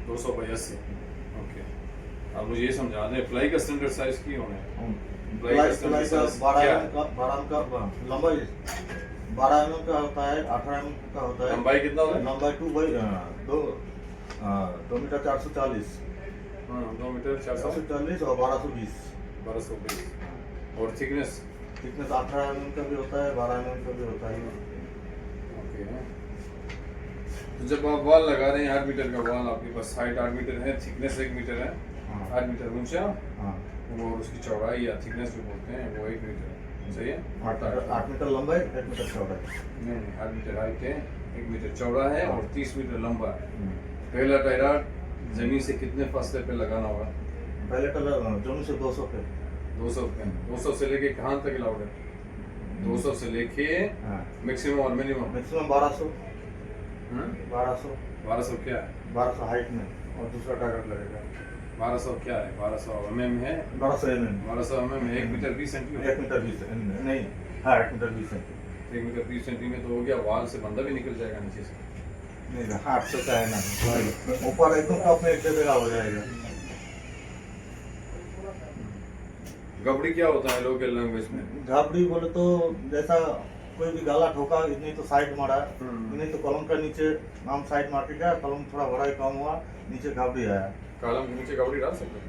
200/80। Okay, अब मुझे ये समझा दें प्लाई का स्टैंडर्ड साइज की होना है। प्लाई का स्टैंडर्ड साइज क्या है? 12 का लंबाई 12 mm का होता है, 18 mm का होता है। लंबाई कितना होता है? लंबाई 2 मीटर 440 2 मीटर 440 440 और 1220। 1220। और थिकनेस? थिकनेस 18 mm का भी होता है, 12 mm का भी होता है। ओके, तो जब आप वॉल लगा रहे हैं 8 मीटर का वॉल, आपके पास हाइट 8 मीटर है, थिकनेस 1 मीटर है, हाँ। 8 मीटर ऊंचा, हाँ, वो उसकी चौड़ाई या थिकनेस जो बोलते हैं वो 1 मीटर है, सही है? 8 मीटर लंबाई, 1 मीटर चौड़ाई। नहीं, 8 मीटर हाइट है, 1 मीटर चौड़ा है और 30 मीटर लंबा है। हम्म। पहला टायराट जमीन से कितने फासले पे लगाना होगा? पहले कलर जमीन से 200 पे। 200 पे। 200 से लेके कहाँ तक अलाउड है? 200 से लेके हाँ, मैक्सिमम और मिनिमम? मैक्सिमम 1200। 1200 1200 क्या है? 1200 हाइट में और दूसरा टारगेट लगेगा। 1200 क्या है? 1200 mm है? 1200 mm। 1200 mm 1 metre 20 centimetre. 1 metre 20 नहीं, हाँ 1 मीटर 20 सेंटीमीटर। 1 मीटर 20 सेंटीमीटर तो हो गया, वॉल से बंदा भी निकल जाएगा नीचे से। नहीं, हाथ से चाहे ना, ऊपर एकदम टॉप में एक जगह हो जाएगा। गबड़ी क्या होता है लोकल लैंग्वेज में? घाबड़ी बोले तो जैसा कोई भी गाला ठोका, इतनी तो साइड मारा, नहीं तो कॉलम का नीचे हम साइड मार के गया, कॉलम थोड़ा बड़ा ही कम हुआ, नीचे घाबड़ी आया। कॉलम के नीचे गबड़ी डाल सकते हैं?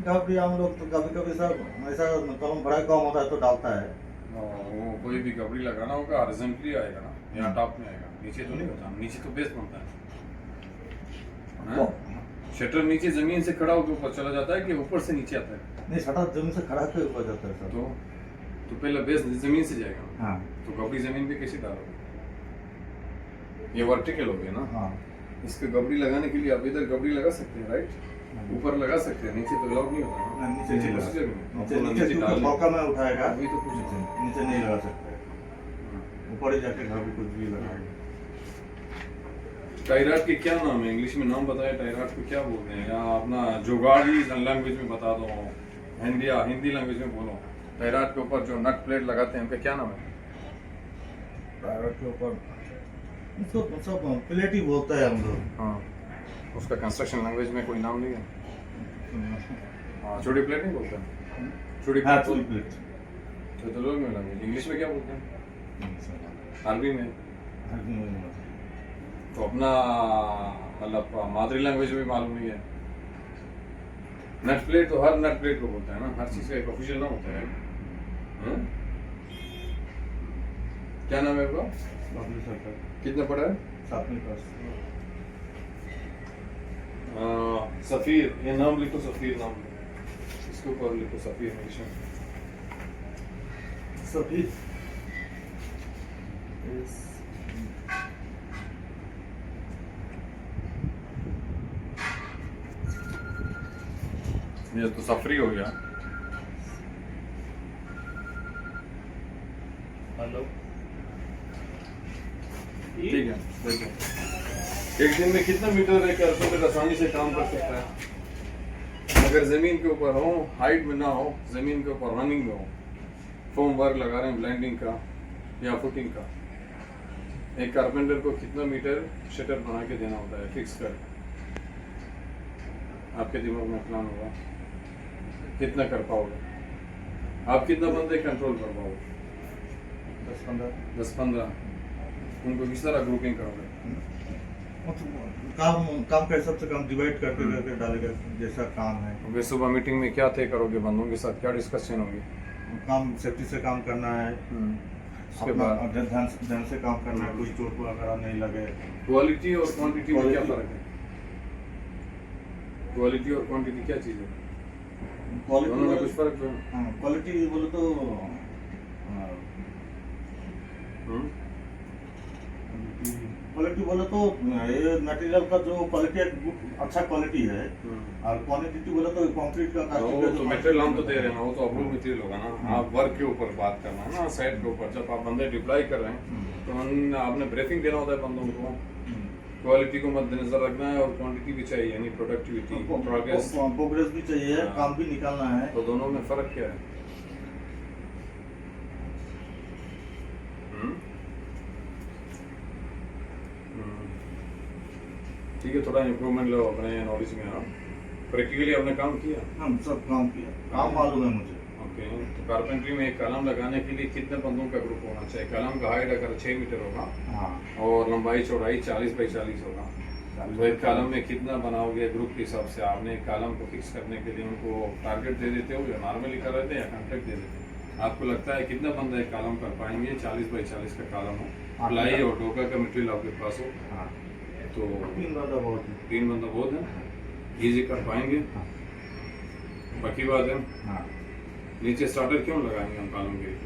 घाबड़ी हम लोग तो कभी कभी सब ऐसा कॉलम बड़ा ही कम होता है तो डालता है। वो कोई भी गबड़ी लगाना होगा हॉरिजॉन्टली आएगा ना, यहाँ टॉप में आएगा, नीचे तो नहीं होता, नीचे तो बेस बनता है। शटर नीचे जमीन से खड़ा होकर ऊपर चला जाता है कि ऊपर से नीचे आता है? नहीं, शटर जमीन से खड़ा के ऊपर जाता है सर। तो पहले बेस जमीन से जाएगा। हाँ, तो गबड़ी जमीन पे कैसे डालोगे? ये वर्टिकल हो गया ना। हाँ। इसके गबड़ी लगाने के लिए आप इधर गबड़ी लगा सकते हैं, राइट? ऊपर लगा सकते हैं, नीचे तो अलाउड नहीं होता ना। नीचे नहीं लगा प्रोसीजर में नीचे आपको नीचे डालने- मौका में उठाएगा, वही तो पूछ रहे हैं। नीचे नहीं लगा सकते, ऊपर ही जाके घाबड़ी कुछ भी लगाएगा। टायराट के क्या नाम है? इंग्लिश में नाम बताया, टायराट को क्या बोलते हैं? या अपना जुगाड़ी लैंग्वेज में बता दो, हिंदी लैंग्वेज में बोलो। टायराट के ऊपर जो नट प्लेट लगाते हैं उनका क्या नाम है? टायर के ऊपर उसको सब प्लेट ही बोलता है हम लोग। हाँ, उसका कंस्ट्रक्शन लैंग्वेज में कोई नाम नहीं है? हाँ, चूड़ी प्लेट नहीं बोलते हैं? चूड़ी हाँ, प्लेट चूड़ी प्लेट। तो लोग में लैंग्वेज, इंग्लिश में क्या बोलते हैं? अरबी में? तो अपना मतलब मादरी लैंग्वेज में मालूम नहीं है? नट प्लेट तो हर नट प्लेट को बोलता है ना, हर चीज का एक ऑफिशियल नाम होता है। क्या नाम है आपका? कितना पढ़ा है? 7वीं क्लास। सफीर, ये नाम लिखो, सफीर नाम इसके ऊपर लिखो, सफीर इंग्लिश में। सफीर ये तो सफरी हो गया। हेलो, ठीक है, देखो एक दिन में कितना मीटर एक कारपेंटर आसानी से काम कर सकता है? अगर जमीन के ऊपर हो, हाइट में ना हो, जमीन के ऊपर रनिंग में हो, फोम वर्क लगा रहे हैं ब्लेंडिंग का या फुटिंग का, एक कारपेंटर को कितना मीटर शटर बना के देना होता है फिक्स कर? आपके दिमाग में प्लान होगा, कितना कर पाओगे? आप कितना बंदे कंट्रोल कर पाओगे? 10-15। उनको किस तरह ग्रुपिंग करोगे? काम का हिसाब से काम डिवाइड करके डालेगा, जैसा काम है। वे सुबह मीटिंग में क्या तय करोगे? बंदों के साथ क्या डिस्कशन होगी? काम सेफ्टी से काम करना है, उसके अपना बाद ध्यान से काम करना है, कोई चोट वगैरह नहीं लगे। क्वालिटी और क्वांटिटी में क्या फर्क है? क्वालिटी और क्वांटिटी क्या चीज़ है? दोनों में कुछ फर्क है? क्वालिटी बोले तो क्वालिटी बोले तो ये मटेरियल का जो क्वालिटी अच्छा क्वालिटी है, और क्वांटिटी बोले तो कंक्रीट का वो तो मटेरियल हम तो दे रहे हैं ना, वो तो अप्रूव मटेरियल होगा ना। आप वर्क के ऊपर बात करना है ना, साइट के ऊपर जब आप बंदे डिप्लॉय कर रहे हैं तो आपने ब्रीफिंग देना होता है बंदों को, क्वालिटी को मद्देनजर रखना है और क्वांटिटी भी चाहिए, यानी प्रोडक्टिविटी, प्रोग्रेस भी चाहिए, काम भी निकालना है। तो दोनों में फर्क क्या है? ठीक है, थोड़ा इम्प्रूवमेंट लो अपने नॉलेज में। हाँ, प्रैक्टिकली आपने काम किया। हम सब काम किया, काम मालूम है मुझे। ओके, तो कारपेंट्री में एक कॉलम लगाने के लिए कितने बंदों का ग्रुप होना चाहिए? कॉलम का हाइट अगर 6 मीटर होगा हाँ, और लंबाई चौड़ाई 40 बाई 40 होगा, तो एक कॉलम में कितना बनाओगे ग्रुप के हिसाब से? आपने कॉलम को फिक्स करने के लिए उनको टारगेट दे देते हो या नॉर्मली कर देते हैं या कॉन्ट्रैक्ट दे देते हैं? आपको लगता है कितना बंदा एक कॉलम कर पाएंगे? 40 बाई 40 का कॉलम हो, प्लाई और डोका का मटेरियल आपके पास हो, हाँ, तो 3 बंदा बहुत है। 3 बंदा बहुत है, ईजी कर पाएंगे। हाँ, बाकी बात है, हाँ, नीचे स्टार्टर क्यों लगाएंगे हम कॉलम के लिए?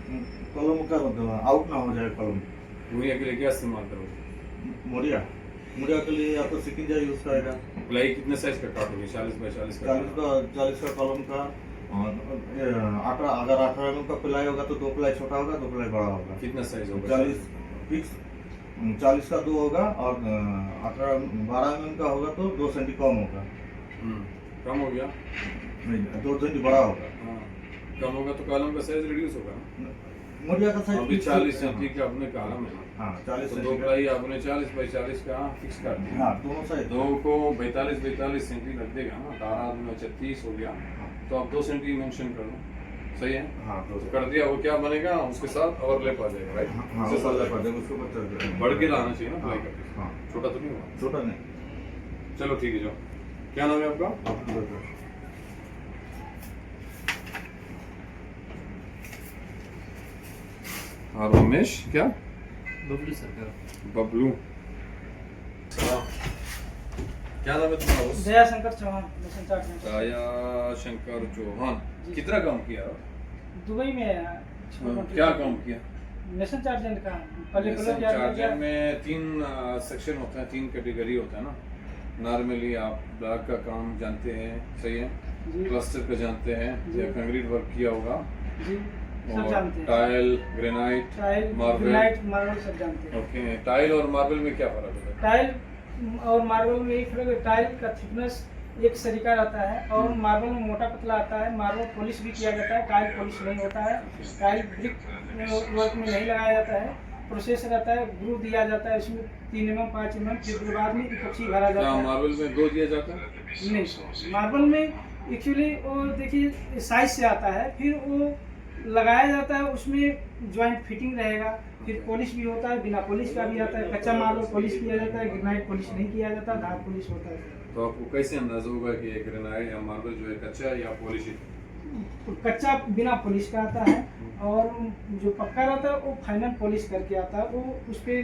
कलम का मतलब आउट ना हो जाए कलम। मुड़िया के लिए क्या इस्तेमाल करोगे? मुड़िया के लिए आपको सिकिंजा यूज करेगा। प्लाई कितने साइज का काटोगे? 40 बाई 40 का? 40 का कलम का। अगर 18 mm का प्लाई होगा तो 2 प्लाई छोटा होगा, 2 प्लाई बड़ा होगा। कितना साइज होगा? 40 फिक्स 40 का 2 होगा और 12 mm का होगा तो 2 सेंटी कम होगा। कम हो गया? नहीं, 2 सेंटी बड़ा होगा। हाँ, कम होगा तो कॉलम का साइज रिड्यूस होगा ना? मुड़िया का साइज अभी 40 सेंटी का अपने कॉलम है, हाँ 40 तो सेंटी 2 प्लाई आपने 40 बाई 40 का फिक्स कर दिया। हाँ, दोनों साइड। 2 को 42 सेंटी रख देगा ना, 18 में 36 हो गया, तो आप 2 सेंटी मेंशन कर लो, सही है? हाँ, तो कर दिया, वो क्या बनेगा उसके साथ ओवरलैप आ जाएगा, राइट? हाँ, उसके साथ उसको बचा बढ़ के लाना चाहिए ना प्लाई करके, हाँ, छोटा तो नहीं होगा। छोटा नहीं। चलो ठीक है, जाओ। क्या नाम है आपका? हाँ, रमेश क्या? बबलू सरकार। बबलू। क्या नाम है तुम्हारा? दया शंकर चौहान, मिशन चार्ज में। दया शंकर चौहान। जी। कितना काम किया? दुबई में है। क्या काम किया? नेशन चार्जेंट का पहले नेशन चार्जेंट में 3 सेक्शन होता है, 3 कैटेगरी होता है ना। नॉर्मली आप ब्लॉक का काम जानते हैं, सही है? जी प्लास्टर का जानते हैं जी। या कंक्रीट वर्क किया होगा, जी सब और जानते हैं। Tile, granite, tile, marble. Granite, marble सब जानते हैं। ओके, टाइल और मार्बल में क्या फर्क होता है? टाइल और मार्बल में एक फर्क है, टाइल का थिकनेस एक सरीका रहता है और मार्बल में मोटा पतला आता है। मार्बल पॉलिश भी किया जाता है, टाइल पॉलिश नहीं होता है। टाइल ब्रिक वर्क में नहीं लगाया जाता है, प्रोसेस रहता है, ग्रू दिया जाता है इसमें 3 mm 5 mm, फिर उसके बाद में इपोक्सी भरा जाता क्या है। मार्बल में 2 दिया जाता है? नहीं, मार्बल में एक्चुअली वो देखिए साइज से आता है, फिर वो लगाया जाता है, उसमें जॉइंट फिटिंग रहेगा, फिर पॉलिश भी होता है, बिना पॉलिश का भी आता है। कच्चा मार्बल पॉलिश किया जाता है, ग्रेनाइट पॉलिश नहीं किया जाता, धार पॉलिश होता है। तो आपको कैसे अंदाजा होगा कि ये ग्रेनाइट या मार्बल जो है कच्चा है या पॉलिश है? कच्चा बिना पॉलिश का आता है और जो पक्का रहता है वो फाइनल पॉलिश करके आता है, वो उस पर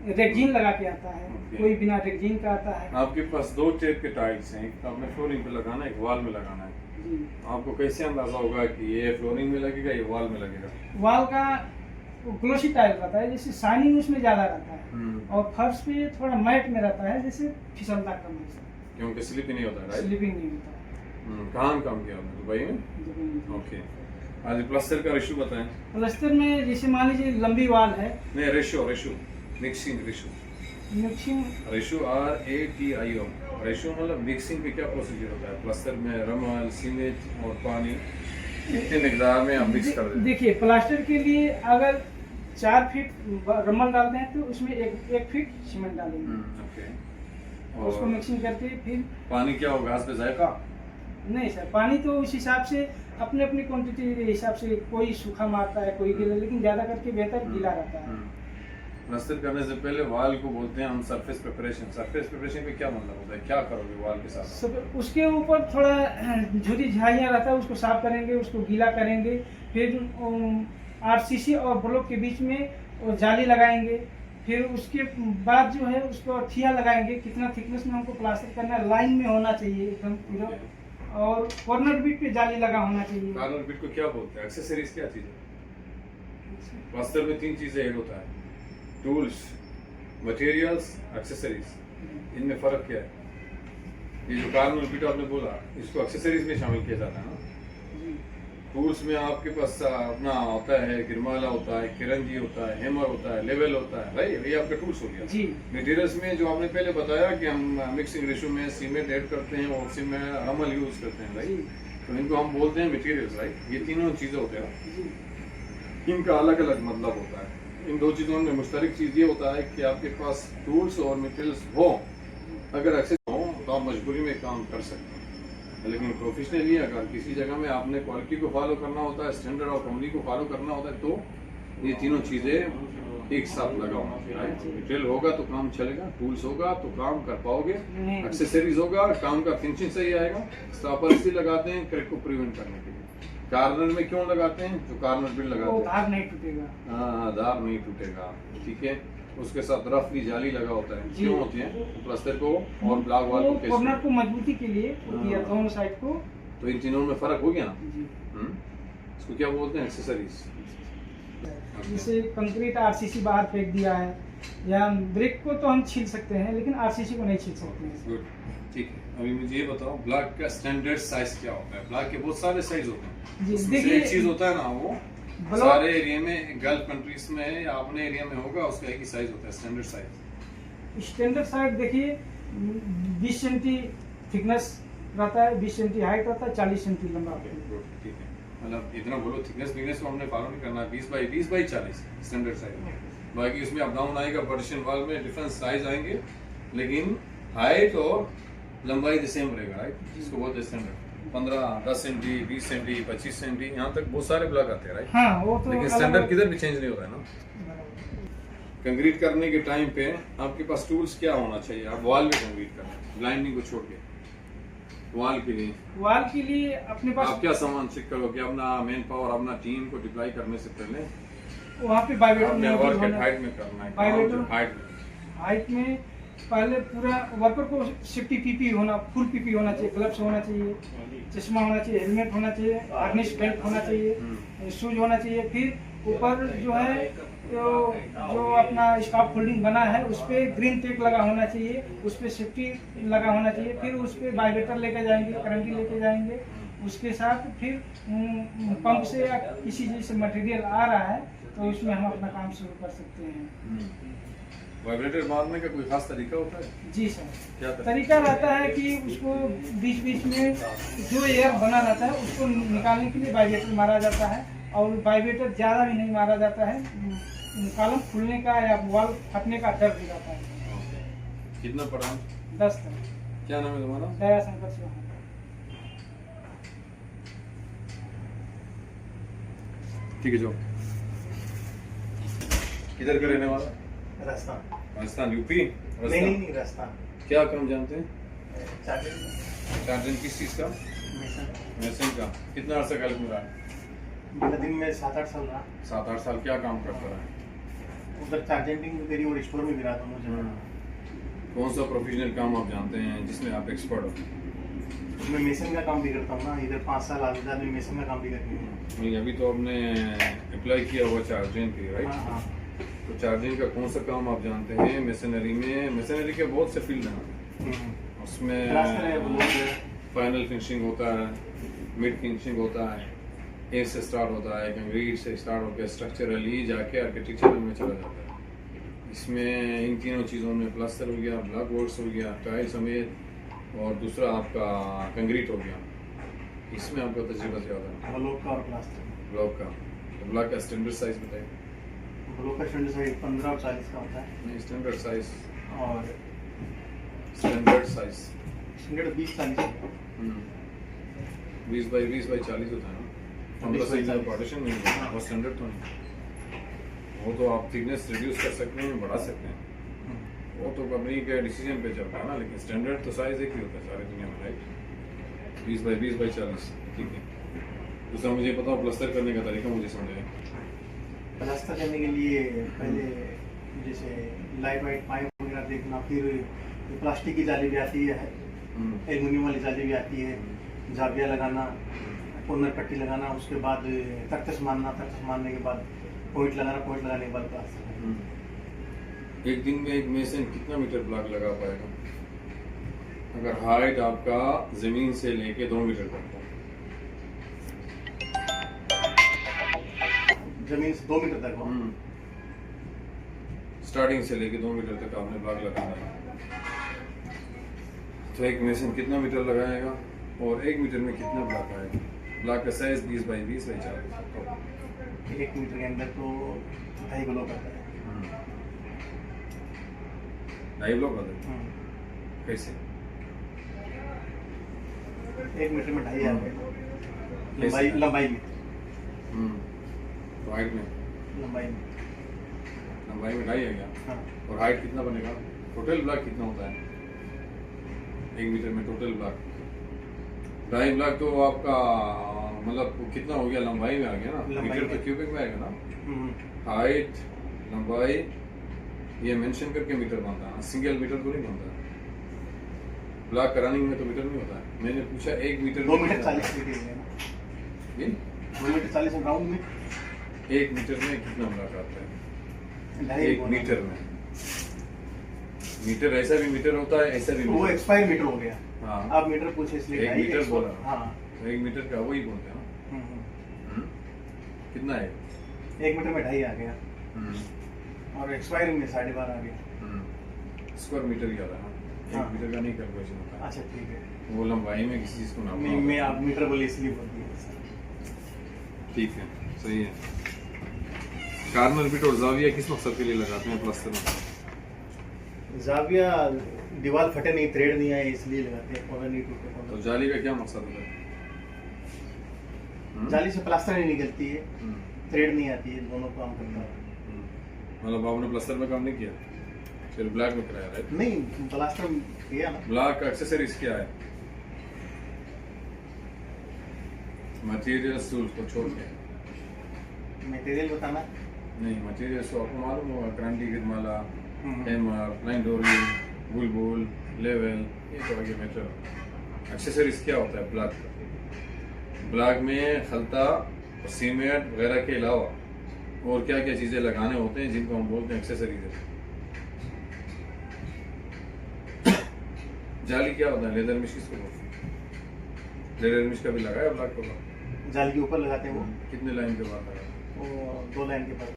रेगजीन लगा के आता है। Okay. कोई बिना रेगजीन का आता है। आपके पास 2 टाइप के टाइल्स हैं, एक तो आपने फ्लोरिंग पे लगाना है, एक वॉल में लगाना है। जी, आपको कैसे अंदाजा होगा कि ये फ्लोरिंग में लगेगा, ये वॉल में लगेगा? वॉल का ग्लोसी टाइल रहता है, जैसे शाइनिंग उसमें ज़्यादा रहता है, और फर्श पे थोड़ा मैट में रहता है, जैसे फिसलता कम है, क्योंकि स्लिप ही नहीं होता, राइट? स्लिपिंग नहीं होता है। कहाँ काम किया आपने? दुबई में? जब ओके। आज प्लास्टर का रेशो बताएं। प्लास्टर में जैसे मान लीजिए लंबी वॉल है, नहीं, ratio mixing ratio mixing ratio RATIO ratio मतलब मिक्सिंग पे क्या प्रोसीजर होता है? प्लास्टर में रमल, सीमेंट और पानी कितने मिकदार में आप मिक्स कर देते हैं? देखिए प्लास्टर के लिए अगर 4 फीट रमल डालते हैं तो उसमें एक फीट सीमेंट डालेंगे, ओके। और उसको और मिक्सिंग करके फिर पानी क्या होगा? घास पे जाएगा? नहीं सर, पानी तो उस हिसाब से अपने अपनी क्वांटिटी के हिसाब से, कोई सूखा मारता है, कोई गीला, लेकिन ज़्यादा करके बेहतर गीला रहता है। प्लास्टर करने से पहले वॉल को बोलते हैं हम सरफेस प्रिपरेशन। सरफेस प्रिपरेशन का क्या मतलब होता है? क्या करोगे वॉल के साथ? सब उसके ऊपर थोड़ा झुरी झाइयाँ रहता है, उसको साफ करेंगे, उसको गीला करेंगे, फिर RCC और ब्लॉक के बीच में वो जाली लगाएंगे, फिर उसके बाद जो है उसको ठिया लगाएंगे। कितना थिकनेस में हमको प्लास्टर करना है, लाइन में होना चाहिए एकदम पूरा, और कॉर्नर बीट पे जाली लगा होना चाहिए। कॉर्नर बिट को क्या बोलते हैं? एक्सेसरीज क्या चीज़ है? प्लास्टर में 3 चीज़ें ऐड होता है, टूल्स, मटेरियल्स, एक्सेसरीज। इनमें फ़र्क क्या है? ये जो कॉर्नर बिट आपने बोला, इसको एक्सेसरीज में शामिल किया जाता है ना। टूल्स में आपके पास अपना होता है, गिरमाला होता है, किरंजी होता है, हैमर होता है, लेवल होता है, राइट? ये आपका टूल्स हो गया। जी। मटेरियल्स में जो आपने पहले बताया कि हम मिक्सिंग रेशो में सीमेंट ऐड करते हैं और उसमें रमल यूज़ करते हैं, राइट? तो इनको हम बोलते हैं मटेरियल्स, राइट? ये तीनों चीज़ें होते हैं, इनका अलग अलग मतलब होता है। इन 2 चीज़ों में मुश्तरक चीज़ ये होता है कि आपके पास टूल्स और मटेरियल्स हो अगर एक्सेस हो तो आप मजबूरी में काम कर सकते हैं, लेकिन प्रोफेशनली अगर किसी जगह में आपने क्वालिटी को फॉलो करना होता है, स्टैंडर्ड ऑफ कंपनी को फॉलो करना होता है, तो ये तीनों चीज़ें एक साथ लगा होना चाहिए। मटेरियल होगा तो काम चलेगा, टूल्स होगा तो काम कर पाओगे, एक्सेसरीज होगा काम का फिनिशिंग सही आएगा। स्टॉपर इसलिए लगाते हैं क्रैक को प्रिवेंट करने के लिए। कार्नर में क्यों लगाते हैं? जो कार्नर बिल्ड लगाते हैं धार नहीं टूटेगा। हाँ, धार नहीं टूटेगा, ठीक है। उसके साथ रफ की जाली लगा होता है, क्यों होती है? प्लास्टर को और ब्लॉक वाल को कॉर्नर को मजबूती के लिए होती है, दोनों साइड को। तो इन तीनों में फर्क हो गया ना। इसको क्या बोलते हैं? एक्सेसरीज। जैसे कंक्रीट आरसीसी बाहर फेंक दिया है, या ब्रिक को तो हम छील सकते हैं लेकिन आरसीसी को नहीं छील सकते हैं। गुड, ठीक है। अभी मुझे ये बताओ ब्लॉक का स्टैंडर्ड साइज क्या होता है? ब्लॉक के बहुत सारे साइज होते हैं। उसमें से एक चीज होता है ना, वो सारे एरिया में, गल्फ कंट्रीज में या अपने एरिया में होगा, उसका एक ही साइज होता है, स्टैंडर्ड साइज। स्टैंडर्ड साइज देखिए 20 सेंटी थिकनेस रहता है, 20 सेंटी हाइट रहता है, 40 सेंटी लंबा। ठीक है, मतलब इतना बोलो, थिकनेस को हमने फॉलो नहीं करना। 20 बाई 40 स्टैंडर्ड साइज। बाकी उसमें अप डाउन आएगा, पार्टीशन वॉल में डिफरेंट साइज आएंगे, लेकिन हाइट और लंबाई द सेम रहेगा, राइट? इसको बोलते हैं स्टैंडर्ड। 15, 10 सेंटी, 20 सेंटी, 25 सेंटी, यहाँ तक बहुत सारे ब्लॉक आते हैं, राइट? हाँ, वो तो लेकिन स्टैंडर्ड किधर भी चेंज नहीं होता है ना। कंक्रीट करने के टाइम पे आपके पास टूल्स क्या होना चाहिए? आप वॉल में कंक्रीट करना, ब्लाइंडिंग को छोड़ के। वॉल के लिए अपने पास आप क्या सामान चेक करोगे? अपना मेन पावर, अपना टीम को डिप्लॉय करने से पहले वहाँ पे बायोमीटर हाइट में करना है। हाइट में पहले पूरा वर्कर को सेफ्टी पीपी होना, फुल पीपी होना चाहिए, ग्लव्स होना चाहिए, चश्मा होना चाहिए, हेलमेट होना चाहिए, हार्नेस बेल्ट होना चाहिए, शूज होना चाहिए। फिर ऊपर जो है जो अपना स्कार्फ फोल्डिंग बना है उस पर ग्रीन टेक लगा होना चाहिए, उस पर सेफ्टी लगा होना चाहिए। फिर उस पर बायोमीटर लेके जाएंगे, करंटी लेके जाएंगे। उसके साथ फिर पंप से या किसी चीज़ से मटेरियल आ रहा है तो उसमें हम अपना काम शुरू कर सकते हैं। वाइब्रेटर मारने का कोई खास तरीका होता है? जी सर, क्या तरीका रहता है कि उसको बीच बीच में जो एयर बना रहता है उसको निकालने के लिए वाइब्रेटर मारा जाता है, और वाइब्रेटर ज़्यादा भी नहीं मारा जाता है, कॉलम खुलने का या वॉल फटने का डर भी रहता है। कितना पड़ा? 10 तक। क्या नाम है तुम्हारा? दया शंकर सिंह। ठीक है, जो किधर का रहने वाला? राजस्थान, यूपी? नहीं, राजस्थान। क्या काम जानते हैं? चार्जिंग किस चीज का? मेसन का। कितना अर्सा कल में रहा? दिन में 7-8 साल रहा। 7-8 साल क्या काम करता रहा? उधर चार्जिंग भी करी और स्टोर में भी रहा था। कौन सा प्रोफेशनल काम आप जानते हैं जिसमें आप एक्सपर्ट हो? मैं मेसन का काम भी करता हूँ ना, इधर 5 साल आगे में मेसन का काम भी करती हूँ। नहीं, अभी तो आपने अप्लाई किया हुआ चार्जिंग के, राइट? हाँ। तो चार्जिंग का कौन सा काम आप जानते हैं? मेसनरी में, मेसनरी के बहुत से फील्ड हैं, उसमें फाइनल फिनिशिंग होता है, मिड फिनिशिंग होता है, ए से स्टार्ट होता है, कंक्रीट से स्टार्ट होकर स्ट्रक्चरली जाके आर्किटेक्चरल में चला जाता है। इसमें इन तीनों चीज़ों में प्लास्टर हो गया, ब्लॉक वर्क्स हो गया, टाइल समेत, और दूसरा आपका कंक्रीट हो गया। इसमें आपका तजुर्बा ज़्यादा है। ब्लॉक का और प्लास्टर। ब्लॉक का, तो ब्लॉक का स्टैंडर्ड साइज बताइए। ब्लॉक का स्टैंडर्ड साइज 15 और 40 का होता है। नहीं, स्टैंडर्ड साइज और स्टैंडर्ड 20-40 20 बाई 40 होता है ना। 15 से ज़्यादा पार्टीशन नहीं होता, वो स्टैंडर्ड तो नहीं। वो तो आप थिकनेस रिड्यूस कर सकते हैं, बढ़ा सकते हैं, वो तो कंपनी के डिसीजन पे चलता है ना। लेकिन स्टैंडर्ड तो साइज एक ही होता है सारी दुनिया में, राइट? 20 बाई 40, ठीक है। दूसरा मुझे बताओ प्लास्टर करने का तरीका मुझे समझाएं। प्लास्टर करने के लिए पहले जैसे लाइट वाइट पाइप वगैरह देखना, फिर प्लास्टिक की जाली भी आती है, एल्युमिनियम वाली जाली भी आती है, जाबिया लगाना, कॉर्नर पट्टी लगाना, उसके बाद तख्तस मारना, तख्तस मारने के बाद पॉइंट लगाना, पॉइंट लगाने के बाद प्लास्टर। एक दिन में एक मेसन कितना मीटर ब्लॉक लगा पाएगा? अगर हाइट आपका जमीन से लेके 2 मीटर तक हो, जमीन से 2 मीटर तक हो, स्टार्टिंग से लेके 2 मीटर तक आपने ब्लॉक लगाना है, तो एक मेसन कितना मीटर लगाएगा और 1 मीटर में कितना ब्लॉक आएगा? ब्लॉक का साइज 20 बाई 40। 1 मीटर के अंदर तो 2.5 ब्लॉक आता है। 2.5 ब्लॉक आता है। कैसे? 1 मीटर में 2.5 आ गए लंबाई कैसे? लंबाई में तो हाइट में लंबाई में लंबाई में 2.5 है क्या? हाँ और हाइट कितना बनेगा? टोटल ब्लॉक कितना होता है 1 मीटर में? टोटल ब्लॉक 2.5 ब्लॉक तो आपका मतलब कितना हो गया? लंबाई में आ गया ना, लंबाई मीटर में। तो क्यूबिक में आएगा ना। हम्म, हाइट लंबाई ये मेंशन करके मीटर बनता है, सिंगल मीटर तो नहीं बनता है। ब्लॉक का रनिंग में तो मीटर नहीं होता है। मैंने पूछा 1 मीटर 2 मीटर 40 फीट है ना, ये 2 मीटर 40 ग्राउंड में 1 मीटर में कितना ब्लॉक आता है? 2.5 1 मीटर में मीटर ऐसा भी मीटर होता है, ऐसा भी वो मीटर। एक्सपायर मीटर हो गया। हाँ आप मीटर पूछे इसलिए 1 2.5 मीटर बोला। हाँ 1 मीटर का वही बोलते हैं ना। हम्म, हम्म? कितना है? 1 मीटर में 2.5 आ गया हम्म, और एक्सपायर में 12.5 आ गया। स्क्वायर मीटर ही आ रहा है। हाँ। 1 मीटर का नहीं कैलकुलेशन होता है। अच्छा ठीक है, वो लंबाई में किसी चीज को नापना मैं होता है। आप मीटर बोले इसलिए बोल दिया सर। ठीक है, सही है। कार्नर बिट और जाविया किस मकसद के लिए लगाते हैं प्लास्टर में? जाविया दीवार फटे नहीं, थ्रेड नहीं आए इसलिए लगाते हैं, कॉर्नर नहीं टूटे तो कॉर्नर। जाली का क्या मकसद होता है? जाली से प्लास्टर नहीं निकलती है, हम्म, थ्रेड नहीं आती है, दोनों काम करता है। मतलब आपने प्लास्टर में काम नहीं किया, फिर ब्लैक में कराया, राइट? नहीं प्लास्टर किया ना। ब्लॉक का एक्सेसरीज क्या है? मटेरियल्स टूल्स को छोड़ के मटेरियल बताना। नहीं, मटेरियल्स तो आपको मालूम होगा, क्रांति गिरमाला, हम्म, हैमर, लाइन डोरी, बुल बुल, लेवल, ये तो आगे मेटर। एक्सेसरीज क्या होता है ब्लॉक का? ब्लॉक में खलता और सीमेंट वगैरह के अलावा और क्या क्या चीज़ें लगाने होते हैं जिनको हम बोलते हैं एक्सेसरीज है। जाली क्या होता है? लेदर मिश किसको बोलते हैं? लेदर मिश कभी लगाया ब्लॉक को? जाली के ऊपर लगाते हैं वो कितने लाइन के बाद लगाया? वो 2 लाइन के बाद।